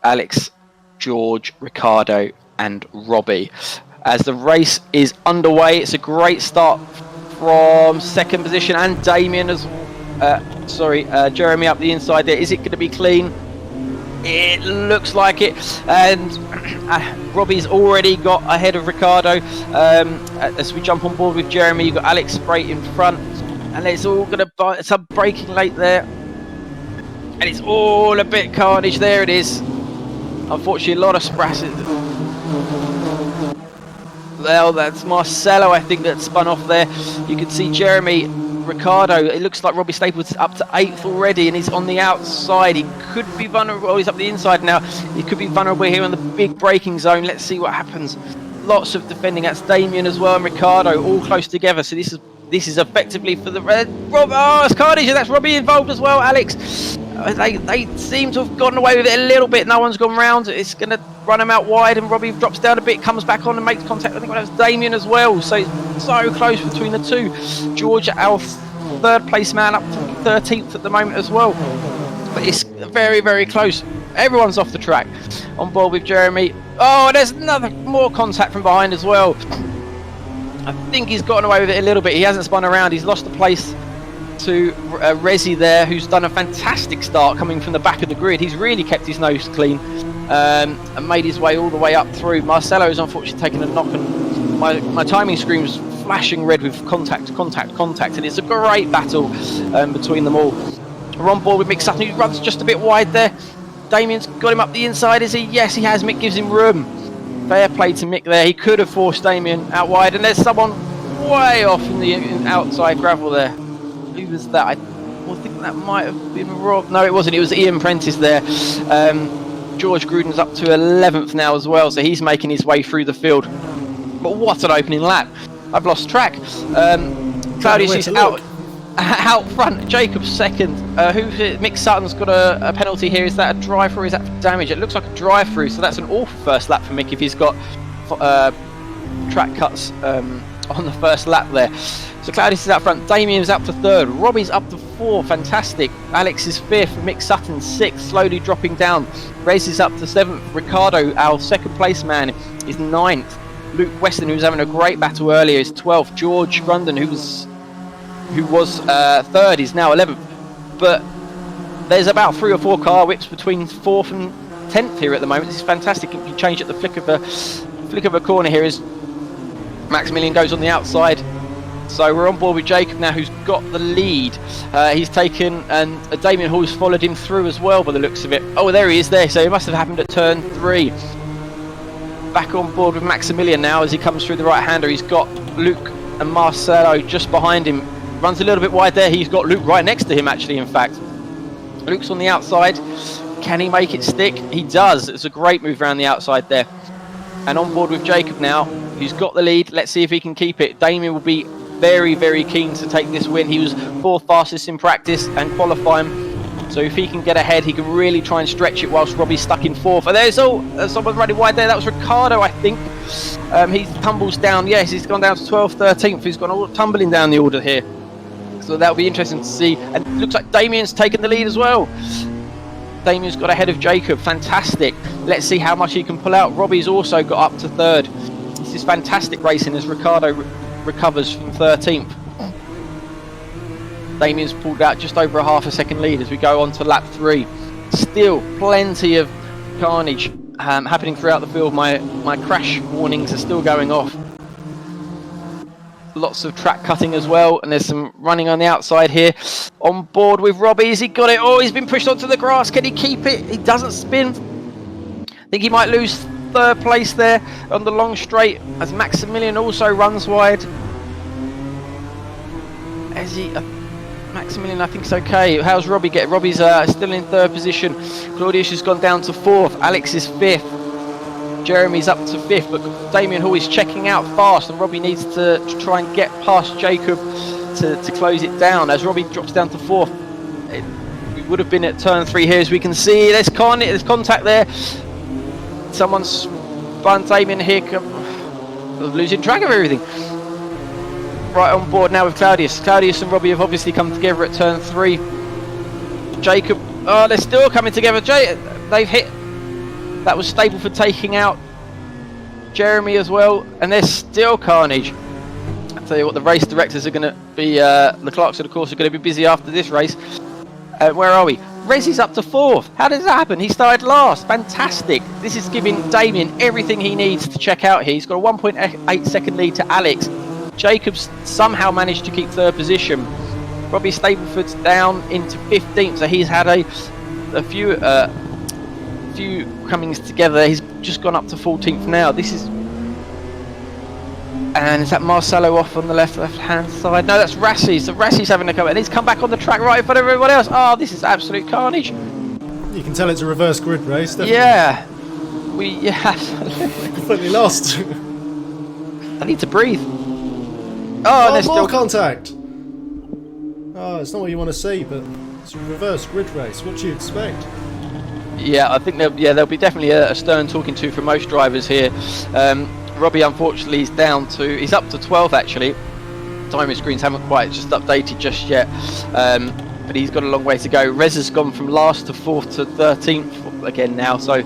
Alex, George, Ricardo and Robbie. As the race is underway, it's a great start from second position, and Damien as Jeremy up the inside there. Is it going to be clean? It looks like it, and Robbie's already got ahead of Ricardo. As we jump on board with Jeremy, you've got Alex straight in front, and it's all going to some braking late there, and it's all a bit carnage. There it is. Unfortunately, a lot of sprasses. Well, that's Marcelo, I think, that spun off there. You can see Jeremy, Ricardo. It looks like Robbie Staples up to 8th already, and he's on the outside. He could be vulnerable. Oh, he's up the inside now. He could be vulnerable here in the big braking zone. Let's see what happens. Lots of defending. That's Damien as well, and Ricardo all close together. So this is effectively for the red. Oh, it's carnage, and that's Robbie involved as well. Alex. They seem to have gotten away with it a little bit. No one's gone round. It's going to run him out wide, and Robbie drops down a bit, comes back on and makes contact. I think that was Damien as well. So it's so close between the two. George, our third place man, up to 13th at the moment as well. But it's very, very close. Everyone's off the track. On board with Jeremy. Oh, there's more contact from behind as well. I think he's gotten away with it a little bit. He hasn't spun around. He's lost the place to Rezi there, who's done a fantastic start coming from the back of the grid. He's really kept his nose clean and made his way all the way up through. Marcelo's unfortunately taken a knock, and my timing screen was flashing red with contact, and it's a great battle between them all. We're on board with Mick Sutton, who runs just a bit wide there. Damien's got him up the inside, is he? Yes, he has. Mick gives him room. Fair play to Mick there. He could have forced Damien out wide, and there's someone way off in the outside gravel there. Who was that? I think that might have been Rob. No, it wasn't. It was Ian Prentice there. George Gruden's up to 11th now as well, so he's making his way through the field. But what an opening lap. I've lost track. Claudius is out front. Jacob's second. Mick Sutton's got a penalty here. Is that a drive-through or is that for damage? It looks like a drive-through, so that's an awful first lap for Mick if he's got track cuts on the first lap there. So Claudius is out front, Damien's up to 3rd, Robbie's up to 4th, fantastic. Alex is 5th, Mick Sutton 6th, slowly dropping down. Rez is up to 7th, Ricardo, our second place man, is 9th. Luke Weston, who was having a great battle earlier, is 12th. George Grundon, who was 3rd, is now 11th. But there's about 3 or 4 car whips between 4th and 10th here at the moment. This is fantastic. If you change at the flick of a corner here, as Maximilian goes on the outside. So we're on board with Jacob now, who's got the lead. He's taken, and Damien Hall's followed him through as well by the looks of it. Oh, there he is there. So it must have happened at turn 3. Back on board with Maximilian now as he comes through the right-hander. He's got Luke and Marcelo just behind him. Runs a little bit wide there. He's got Luke right next to him, actually, in fact. Luke's on the outside. Can he make it stick? He does. It's a great move around the outside there. And on board with Jacob now, who's got the lead. Let's see if he can keep it. Damien will be very, very keen to take this win. He was 4th fastest in practice and qualifying. So if he can get ahead, he can really try and stretch it whilst Robbie's stuck in 4th. And there's someone running wide there. That was Ricardo, I think. He tumbles down. Yes, he's gone down to 12th, 13th. He's gone all tumbling down the order here. So that'll be interesting to see. And it looks like Damien's taken the lead as well. Damien's got ahead of Jacob. Fantastic. Let's see how much he can pull out. Robbie's also got up to 3rd. This is fantastic racing as Ricardo recovers from 13th. Damien's pulled out just over a half a second lead as we go on to lap 3. Still plenty of carnage happening throughout the field. My crash warnings are still going off. Lots of track cutting as well, and there's some running on the outside here. On board with Robbie, has he got it? Oh, he's been pushed onto the grass. Can he keep it? He doesn't spin. I think he might lose 3rd place there on the long straight as Maximilian also runs wide. Maximilian, I think it's okay. How's Robbie get? Robbie's still in 3rd position. Claudius has gone down to 4th. Alex is 5th. Jeremy's up to 5th, but Damien Hall is checking out fast, and Robbie needs to try and get past Jacob to close it down as Robbie drops down to 4th. We would have been at turn 3 here, as we can see. There's contact there. Someone's spun Damien here. Losing track of everything. Right on board now with Claudius. Claudius and Robbie have obviously come together at turn 3. Jacob, oh, they're still coming together. They've hit That was Stapleford taking out Jeremy as well, and there's still carnage. I'll tell you what, the race directors are going to be, the clerks of the course are going to be busy after this race. Where are we? Rezzy's up to 4th. How does that happen? He started last. Fantastic. This is giving Damien everything he needs to check out here. He's got a 1.8 second lead to Alex. Jacobs somehow managed to keep 3rd position. Robbie Stapleford's down into 15th, so he's had a few comings together. He's just gone up to 14th now. This is, and is that Marcelo off on the left hand side? No, that's Rassi. So Rassi's having a come, and he's come back on the track right in front of everyone else. Oh, this is absolute carnage. You can tell it's a reverse grid race, definitely. Yeah, absolutely. Completely lost. I need to breathe. Oh, and there's more still contact. Oh, it's not what you want to see, but it's a reverse grid race. What do you expect? Yeah, I think there'll be definitely a stern talking to for most drivers here. Robbie, unfortunately, he's he's up to 12th actually. Timing screens haven't quite just updated just yet, but he's got a long way to go. Rez has gone from last to 4th to 13th again now, so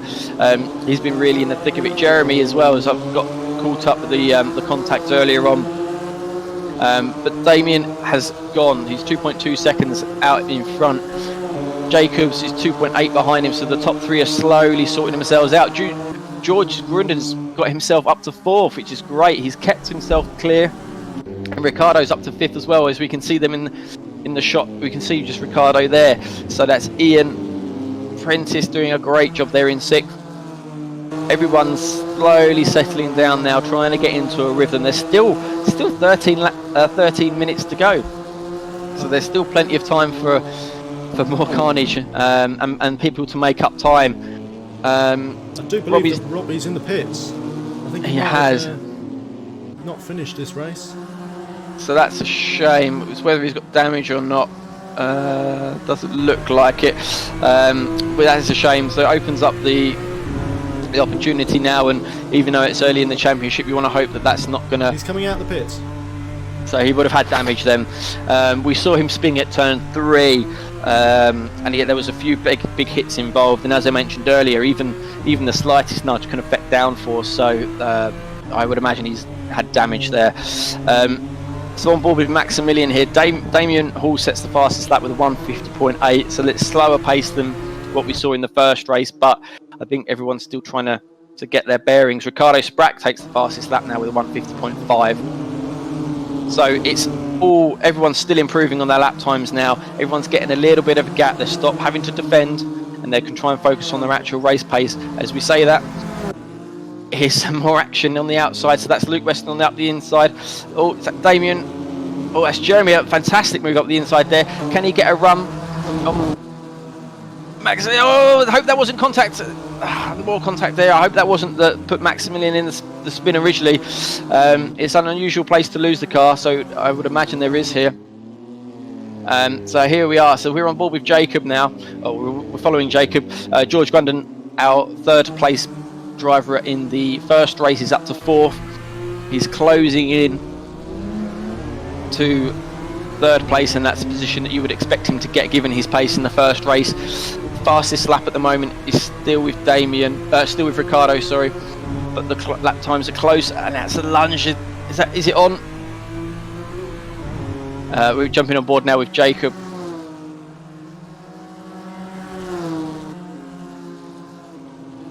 he's been really in the thick of it. Jeremy as well, as I've got caught up with the contacts earlier on. But Damien has gone. He's 2.2 seconds out in front. Jacobs is 2.8 behind him, so the top 3 are slowly sorting themselves out. George Grundon's got himself up to 4th, which is great. He's kept himself clear, and Ricardo's up to 5th as well. As we can see them in the shot, we can see just Ricardo there. So that's Ian Prentice doing a great job there in 6th. Everyone's slowly settling down now, trying to get into a rhythm. There's still 13 minutes to go, so there's still plenty of time for more carnage and people to make up time. I do believe that Robbie's in the pits. I think he has not finished this race. So that's a shame. It's whether he's got damage or not. Doesn't look like it. But that is a shame. So it opens up the opportunity now, and even though it's early in the championship, you want to hope that that's not going to... He's coming out the pits. So he would have had damage then. We saw him spin at turn 3. And yet there was a few big hits involved, and as I mentioned earlier, even the slightest nudge can affect downforce, so I would imagine he's had damage there. So on board with Maximilian here, Damien Hall sets the fastest lap with a 150.8, so it's slower pace than what we saw in the first race, but I think everyone's still trying to get their bearings. Ricardo Sprack takes the fastest lap now with a 150.5. So it's everyone's still improving on their lap times now. Everyone's getting a little bit of a gap. They stop having to defend, and they can try and focus on their actual race pace. As we say that, here's some more action on the outside. So that's Luke Weston on the inside. Oh, is that Damien? Oh, that's Jeremy. A fantastic move up the inside there. Can he get a run? Oh, I hope that wasn't contact. More contact there. I hope that wasn't put Maximilian in the spin originally. It's an unusual place to lose the car, so I would imagine there is here. So here we are. So we're on board with Jacob now. We're following Jacob. George Grundon, our 3rd place driver in the first race, is up to 4th. He's closing in to 3rd place, and that's a position that you would expect him to get given his pace in the first race. Fastest lap at the moment is still with Ricardo, sorry, but the lap times are close, and that's a lunge. Is it on? We're jumping on board now with Jacob.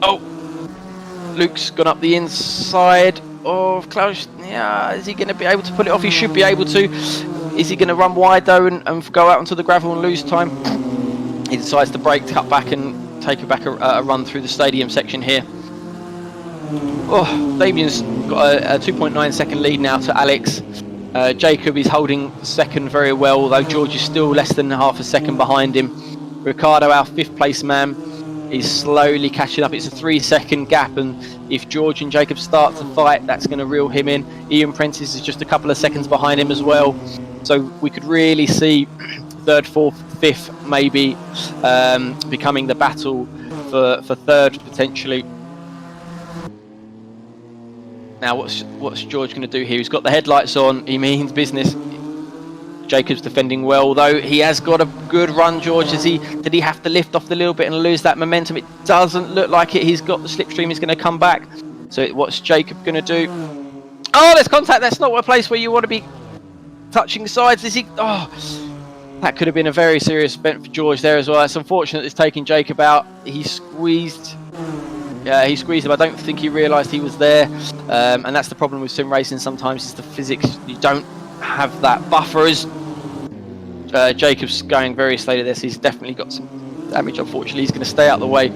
Oh, Luke's gone up the inside of Klaus. Yeah, is he going to be able to pull it off? He should be able to. Is he going to run wide though and go out onto the gravel and lose time? He decides to brake, cut back, and take a run through the stadium section here. Oh, Damien's got a 2.9 second lead now to Alex. Jacob is holding 2nd very well, although George is still less than half a second behind him. Ricardo, our 5th place man, is slowly catching up. It's a 3-second gap, and if George and Jacob start to fight, that's going to reel him in. Ian Prentice is just a couple of seconds behind him as well, so we could really see 3rd, 4th, 5th maybe becoming the battle for 3rd potentially. Now what's George going to do here? He's got the headlights on. He means business. Jacob's defending well, though. He has got a good run, George. Did he have to lift off the little bit and lose that momentum? It doesn't look like it. He's got the slipstream. He's going to come back. So what's Jacob going to do? Oh, there's contact. That's not a place where you want to be touching sides. Is he? Oh, that could have been a very serious event for George there as well. It's unfortunate it's taking Jacob out. He squeezed. Yeah, he squeezed him. I don't think he realised he was there. And that's the problem with sim racing sometimes, is the physics. You don't have that buffer. As Jacob's going very slowly there, so he's definitely got some damage. Unfortunately, he's going to stay out of the way.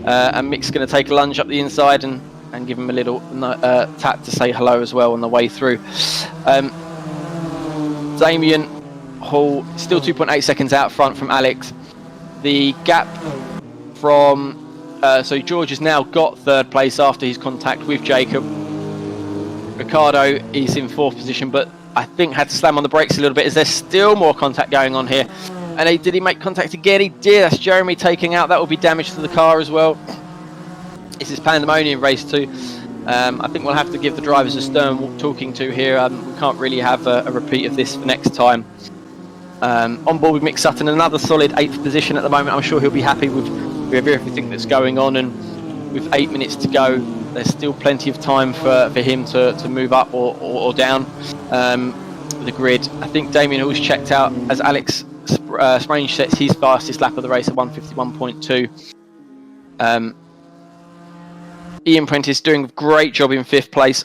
And Mick's going to take a lunge up the inside and give him a little tap to say hello as well on the way through. Damien Hall still 2.8 seconds out front from Alex. The gap from so George has now got third place after his contact with Jacob. Ricardo is in fourth position, but I think had to slam on the brakes a little bit as there's still more contact going on here. And did he make contact again? He did. That's Jeremy taking out. That will be damage to the car as well. This is Pandemonium Race 2. I think we'll have to give the drivers a stern talking to here. We can't really have a repeat of this for next time. On board with Mick Sutton, another solid 8th position at the moment. I'm sure he'll be happy with everything that's going on, and with 8 minutes to go, there's still plenty of time for him to move up or down the grid. I think Damien Hall's checked out as Alex Sprange sets his fastest lap of the race at 1:51.2. Ian Prentice doing a great job in 5th place.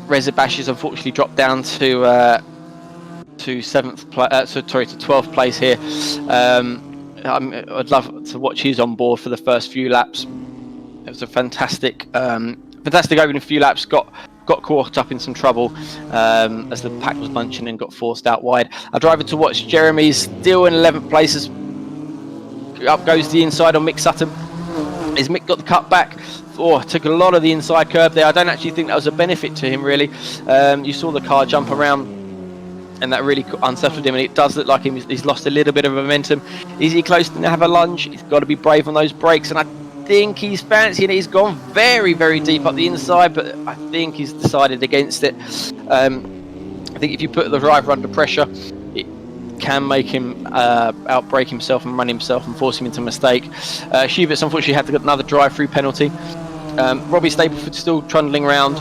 Reza Bash has unfortunately dropped down to 12th place here. I'd love to watch his on board for the first few laps. It was a fantastic opening few laps. Got caught up in some trouble as the pack was bunching and got forced out wide. Our driver to watch, Jeremy's still in 11th place. Up goes the inside on Mick Sutton. As Mick got the cut back, took a lot of the inside curb there. I don't actually think that was a benefit to him, really. You saw the car jump around, and that really unsettled him, and it does look like he's lost a little bit of momentum. Is he close to have a lunge? He's got to be brave on those brakes, and I think he's fancying it. He's gone very, very deep up the inside, but I think he's decided against it. I think if you put the driver under pressure, it can make him outbrake himself and run himself and force him into a mistake. Schubert's unfortunately had to get another drive-through penalty. Robbie Stapleford's still trundling around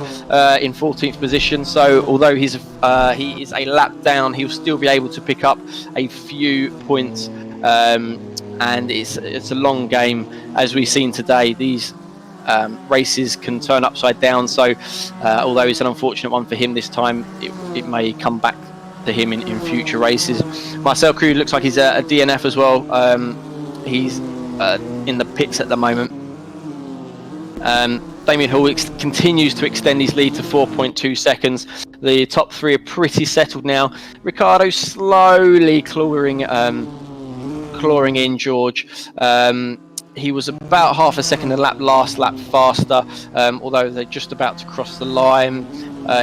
in 14th position, so although he is a lap down, he'll still be able to pick up a few points, and it's a long game. As we've seen today, these races can turn upside down, so although it's an unfortunate one for him this time, it may come back to him in future races. Marcel Crew looks like he's a DNF as well. He's in the pits at the moment. Damien Hall continues to extend his lead to 4.2 seconds. The top three are pretty settled now. Ricardo slowly clawing in George. He was about half a second last lap faster, although they're just about to cross the line.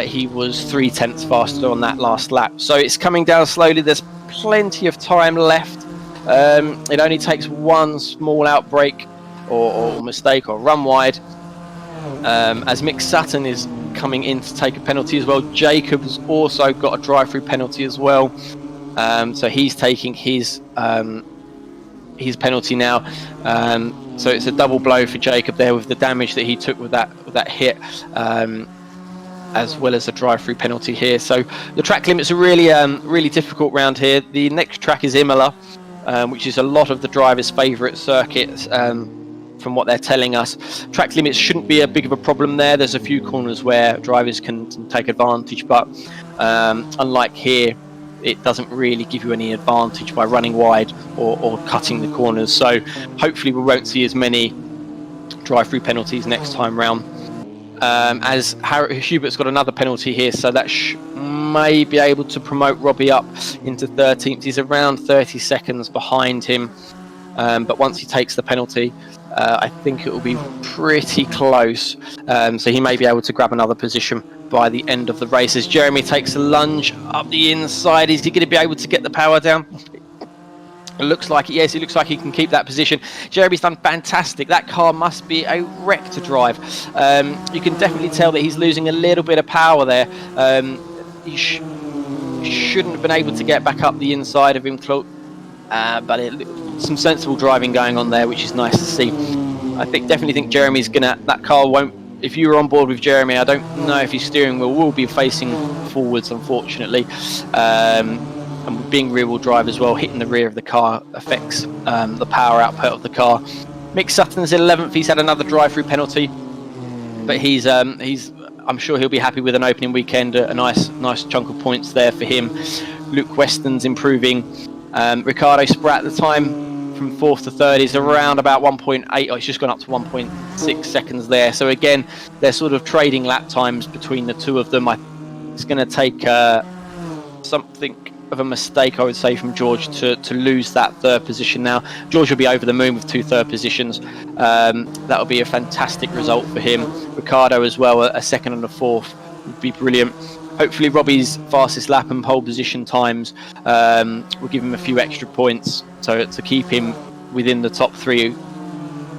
He was 0.3 faster on that last lap. So it's coming down slowly. There's plenty of time left. It only takes one small outbreak or mistake or run wide. As Mick Sutton is coming in to take a penalty as well. Jacob's also got a drive-through penalty as well. So he's taking his penalty now. So it's a double blow for Jacob there with the damage that he took with that hit, as well as a drive-through penalty here. So the track limits are really difficult round here. The next track is Imola, which is a lot of the drivers' favourite circuits. From what they're telling us, track limits shouldn't be a big of a problem there. There's a few corners where drivers can take advantage, but unlike here, it doesn't really give you any advantage by running wide or cutting the corners. So hopefully we won't see as many drive-through penalties next time round. As Hubert's got another penalty here, so that may be able to promote Robbie up into 13th. He's around 30 seconds behind him, but once he takes the penalty, I think it will be pretty close. So he may be able to grab another position by the end of the race. As Jeremy takes a lunge up the inside, is he going to be able to get the power down? It looks like it, yes, it looks like he can keep that position. Jeremy's done fantastic. That car must be a wreck to drive. You can definitely tell that he's losing a little bit of power there. shouldn't have been able to get back up the inside of him, but some sensible driving going on there, which is nice to see. I definitely think Jeremy's that car won't, if you were on board with Jeremy, I don't know if his steering wheel will be facing forwards, unfortunately. And being rear wheel drive as well, hitting the rear of the car affects the power output of the car. Mick Sutton's 11th, he's had another drive-through penalty, but he's I'm sure he'll be happy with an opening weekend, a nice chunk of points there for him. Luke Weston's improving. Ricardo Spratt at the time from 4th to 3rd is around about 1.8. It's just gone up to 1.6 seconds there. So again, they're sort of trading lap times between the two of them. It's going to take something of a mistake, I would say, from George to lose that 3rd position now. George will be over the moon with 2 3rd positions. That will be a fantastic result for him. Ricardo as well, a 2nd and a 4th would be brilliant. Hopefully Robbie's fastest lap and pole position times will give him a few extra points to keep him within the top 3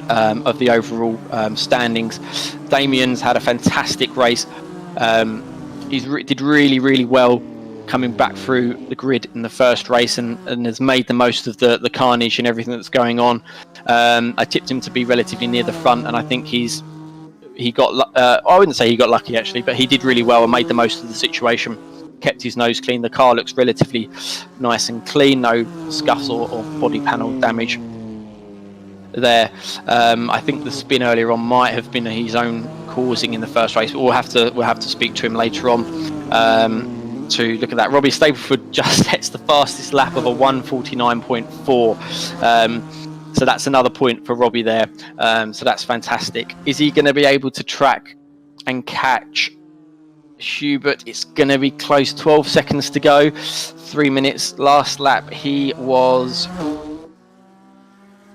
of the overall standings. Damien's had a fantastic race. He did really well coming back through the grid in the first race and has made the most of the carnage and everything that's going on. I tipped him to be relatively near the front, and I think he got I wouldn't say he got lucky actually, but he did really well and made the most of the situation, kept his nose clean. The car looks relatively nice and clean, no scuffs or body panel damage there. I think the spin earlier on might have been his own causing in the first race, but we'll have to speak to him later on to look at that. Robbie Stapleford just gets the fastest lap of a 1:49.4. So that's another point for Robbie there. So that's fantastic. Is he going to be able to track and catch Hubert? It's going to be close. 12 seconds to go. 3 minutes. Last lap, he was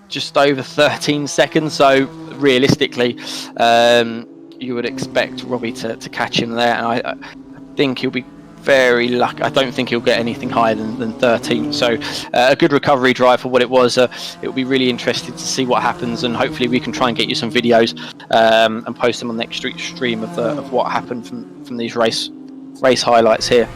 just over 13 seconds. So realistically, you would expect Robbie to catch him there. And I think he'll be very lucky. I don't think he'll get anything higher than 13. So a good recovery drive for what it was. It'll be really interesting to see what happens, and hopefully we can try and get you some videos and post them on the next stream of what happened from these race highlights here.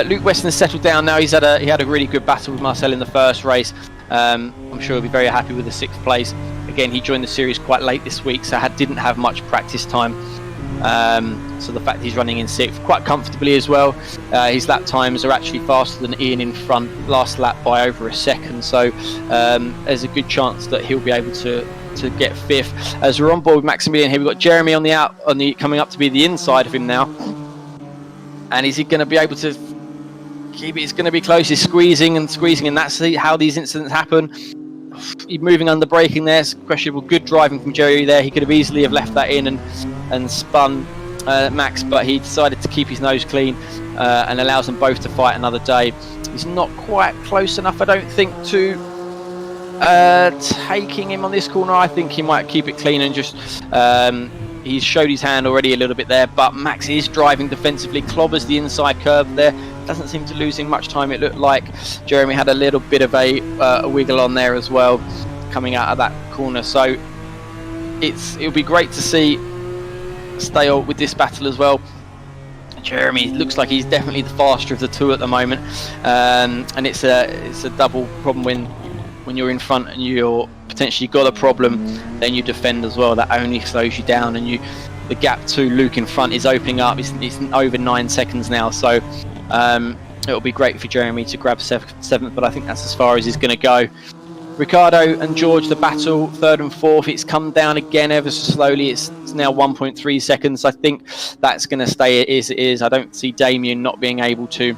Luke Weston's settled down now. He had a really good battle with Marcel in the first race. I'm sure he'll be very happy with the 6th place. Again, he joined the series quite late this week, so didn't have much practice time. So the fact he's running in 6th quite comfortably as well. His lap times are actually faster than Ian in front, last lap by over a second. So there's a good chance that he'll be able to get 5th. As we're on board with Maximilian here, we've got Jeremy coming up to be the inside of him now. And is he going to be able to keep it? It's going to be close. He's squeezing, and that's how these incidents happen. He's moving under braking there. It's questionable. Good driving from Jerry there. He could have easily left that in and spun Max, but he decided to keep his nose clean and allows them both to fight another day. He's not quite close enough, I don't think, to taking him on this corner. I think he might keep it clean and just he's showed his hand already a little bit there, but Max is driving defensively, clobbers the inside curve there, doesn't seem to losing much time. It looked like Jeremy had a little bit of a wiggle on there as well coming out of that corner. So it'll be great to stay on with this battle as well. Jeremy looks like he's definitely the faster of the two at the moment, and it's a double problem when you're in front and you're potentially got a problem, then you defend as well. That only slows you down, and the gap to Luke in front is opening up. It's over 9 seconds now, so it'll be great for Jeremy to grab 7th, but I think that's as far as he's going to go. Ricardo and George, the battle, 3rd and 4th. It's come down again ever so slowly. It's now 1.3 seconds. I think that's going to stay as it is. I don't see Damien not being able to.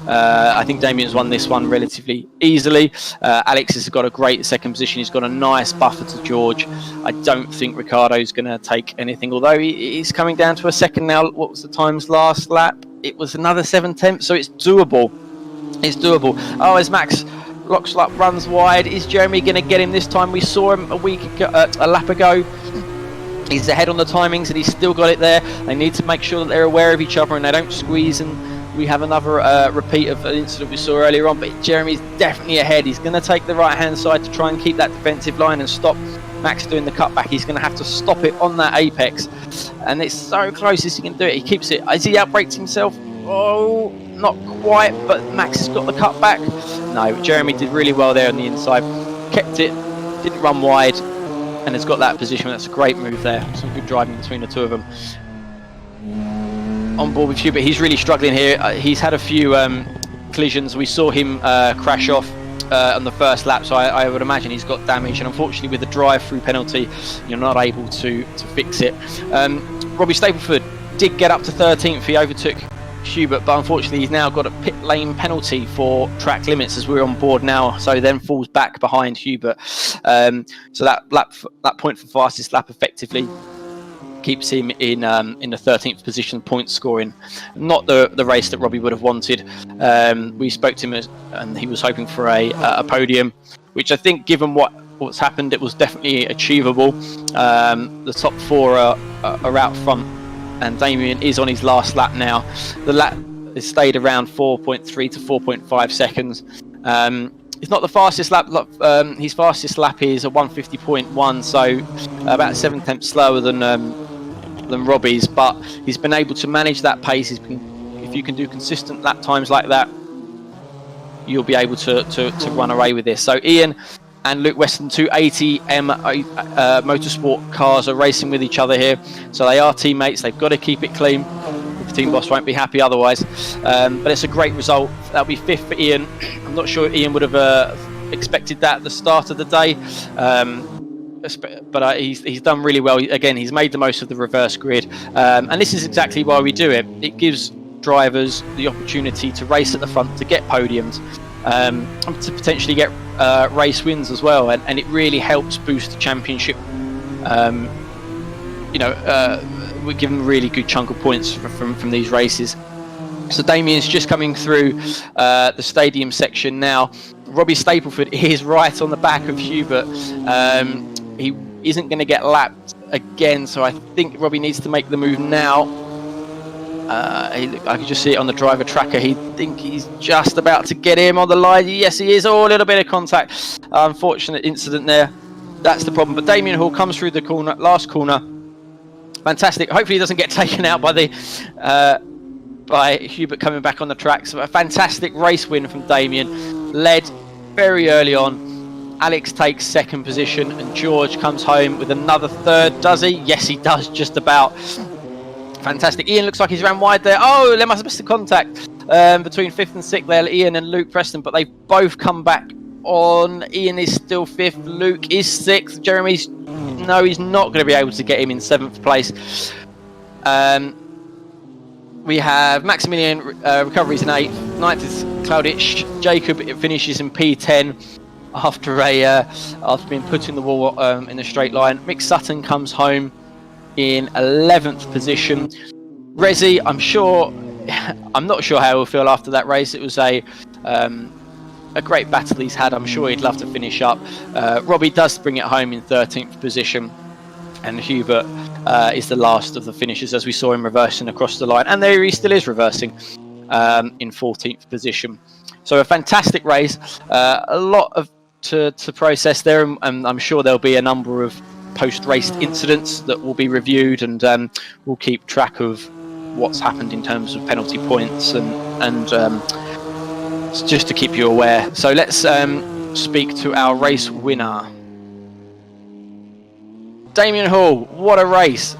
I think Damien's won this one relatively easily. Alex has got a great 2nd position. He's got a nice buffer to George. I don't think Ricardo's going to take anything, although he's coming down to a 2nd now. What was the times last lap? It was another 7/10, so it's doable. It's doable. Oh, as Max locks up, runs wide. Is Jeremy going to get him this time? We saw him a lap ago. He's ahead on the timings, and he's still got it there. They need to make sure that they're aware of each other and they don't squeeze, and we have another repeat of an incident we saw earlier on. But Jeremy's definitely ahead. He's going to take the right hand side to try and keep that defensive line and stop Max doing the cutback. He's going to have to stop it on that apex, and it's so close as he can do it. He keeps it. Has he outbraked himself? Oh not quite, but Max has got the cut back. No, Jeremy did really well there on the inside, kept it, didn't run wide, and has got that position. That's a great move there. Some good driving between the two of them. On board with Hubert, he's really struggling here. He's had a few collisions. We saw him crash off on the first lap, so I would imagine he's got damage, and unfortunately with the drive-through penalty you're not able to fix it. Robbie Stapleford did get up to 13th. He overtook Hubert, but unfortunately he's now got a pit lane penalty for track limits as we're on board now, so he then falls back behind Hubert. So that point for fastest lap effectively keeps him in the 13th position point scoring. Not the race that Robbie would have wanted. We spoke to him and he was hoping for a podium, which I think, given what's happened, it was definitely achievable. The top four are out front, and Damien is on his last lap now. The lap has stayed around 4.3 to 4.5 seconds. It's not the fastest lap. His fastest lap is a 150.1, so about 7/10 slower than Robbie's, but he's been able to manage that pace. If you can do consistent lap times like that, you'll be able to run away with this. So Ian and Luke Weston, two ATM motorsport cars, are racing with each other here. So they are teammates. They've got to keep it clean. The team boss won't be happy otherwise. But it's a great result. That'll be 5th for Ian. I'm not sure Ian would have expected that at the start of the day. But he's done really well. Again, he's made the most of the reverse grid, and this is exactly why we do it. It gives drivers the opportunity to race at the front, to get podiums, to potentially get race wins as well, and it really helps boost the championship. We're given a really good chunk of points from these races. So Damien's just coming through the stadium section now. Robbie Stapleford is right on the back of Hubert. He isn't going to get lapped again, so I think Robbie needs to make the move now. I can just see it on the driver tracker. He's just about to get him on the line. Yes, he is. Oh, a little bit of contact. Unfortunate incident there. That's the problem. But Damien Hall comes through the corner, last corner. Fantastic. Hopefully he doesn't get taken out by Hubert coming back on the track. So a fantastic race win from Damien. Led very early on. Alex takes 2nd position, and George comes home with another 3rd. Does he? Yes, he does, just about. Fantastic. Ian looks like he's ran wide there. Oh, there must have been contact between 5th and 6th there, Ian and Luke Preston, but they've both come back on. Ian is still 5th. Luke is 6th. Jeremy's, no, he's not going to be able to get him in 7th place. We have Maximilian recoveries in 8th. 9th is Claudich. Jacob finishes in P10 after being put in the wall in a straight line. Mick Sutton comes home in 11th position. Rezi, I'm not sure how he'll feel after that race. It was a great battle he's had. I'm sure he'd love to finish up. Robbie does bring it home in 13th position, and Hubert is the last of the finishers, as we saw him reversing across the line, and there he still is reversing in 14th position. So a fantastic race, a lot to process there, and I'm sure there'll be a number of post-race incidents that will be reviewed, and we'll keep track of what's happened in terms of penalty points and just to keep you aware. So let's speak to our race winner. Damien Hall, what a race.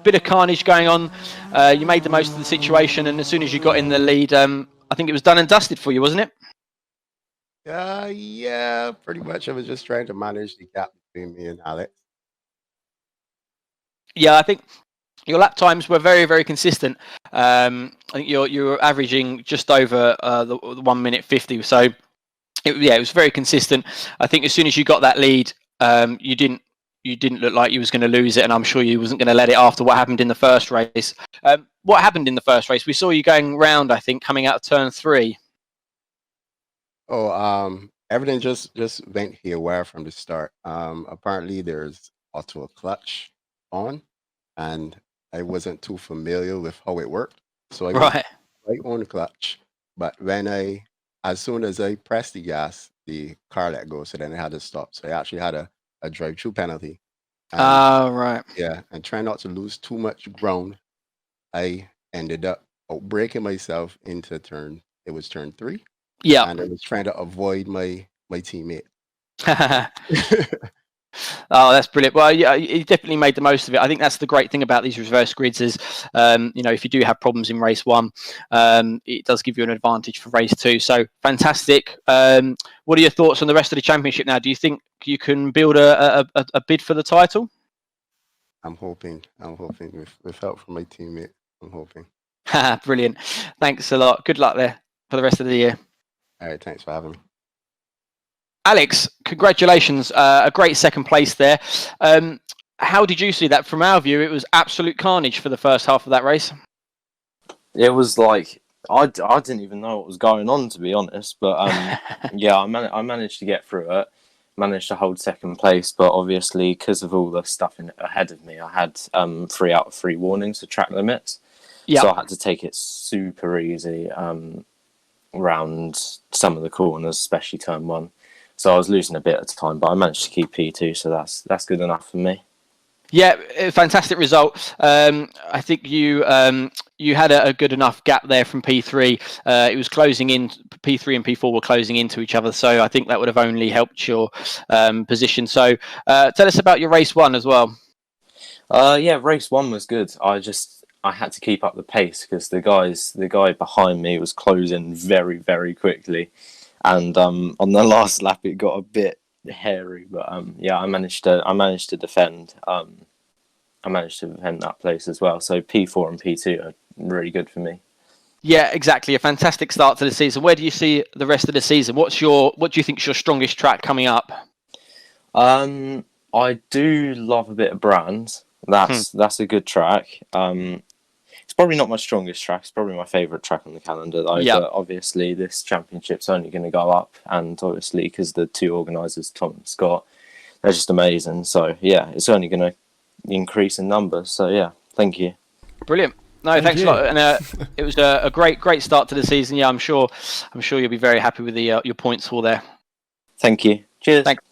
Bit of carnage going on. You made the most of the situation, and as soon as you got in the lead, I think it was done and dusted for you, wasn't it? Yeah, pretty much. I was just trying to manage the gap between me and Alex. Yeah, I think your lap times were very, very consistent. I think you were averaging just over the 1 minute 50. So it was very consistent. I think as soon as you got that lead, you didn't look like you was going to lose it, and I'm sure you wasn't going to let it after what happened in the first race. What happened in the first race? We saw you going round, I think, coming out of turn 3. Oh, everything just went haywire from the start. Apparently there's auto clutch on, and I wasn't too familiar with how it worked. So I went right on the clutch, but as soon as I pressed the gas, the car let go, so then I had to stop. So I actually had a drive-through penalty. Right. Yeah, and trying not to lose too much ground, I ended up outbraking myself into turn. It was turn 3, Yeah. and I was trying to avoid my teammate. Oh, that's brilliant. Well, yeah, you definitely made the most of it. I think that's the great thing about these reverse grids is, if you do have problems in race 1, it does give you an advantage for race 2. So fantastic. What are your thoughts on the rest of the championship now? Do you think you can build a bid for the title? I'm hoping with help from my teammate. I'm hoping. Brilliant. Thanks a lot. Good luck there for the rest of the year. All right, thanks for having me. Alex, congratulations. A great second place there. How did you see that? From our view, it was absolute carnage for the first half of that race. It was like, I didn't even know what was going on, to be honest. But yeah, I managed to get through it, managed to hold second place. But obviously, because of all the stuff ahead of me, I had 3 out of 3 warnings for track limits. Yep. So I had to take it super easy around some of the corners, especially turn 1. So I was losing a bit of time, but I managed to keep P2, so that's good enough for me. Yeah, fantastic result. I think you had a good enough gap there from P3. It was closing in. P3 and P4 were closing into each other, so I think that would have only helped your position. So tell us about your race 1 as well. Yeah, race 1 was good. I had to keep up the pace because the guy behind me was closing very, very quickly. And on the last lap, it got a bit hairy, but yeah, I managed to defend. I managed to defend that place as well. So P4 and P2 are really good for me. Yeah, exactly. A fantastic start to the season. Where do you see the rest of the season? What do you think is your strongest track coming up? I do love a bit of Brands. That's a good track. It's probably not my strongest track. It's probably my favourite track on the calendar, though. Yep. But obviously, this championship's only going to go up. And obviously, because the 2 organisers, Tom and Scott, they're just amazing. So, yeah, it's only going to increase in numbers. So, yeah, thank you. Brilliant. No, thanks a lot. And it was a great start to the season. Yeah, I'm sure you'll be very happy with your points haul there. Thank you. Cheers. Thanks.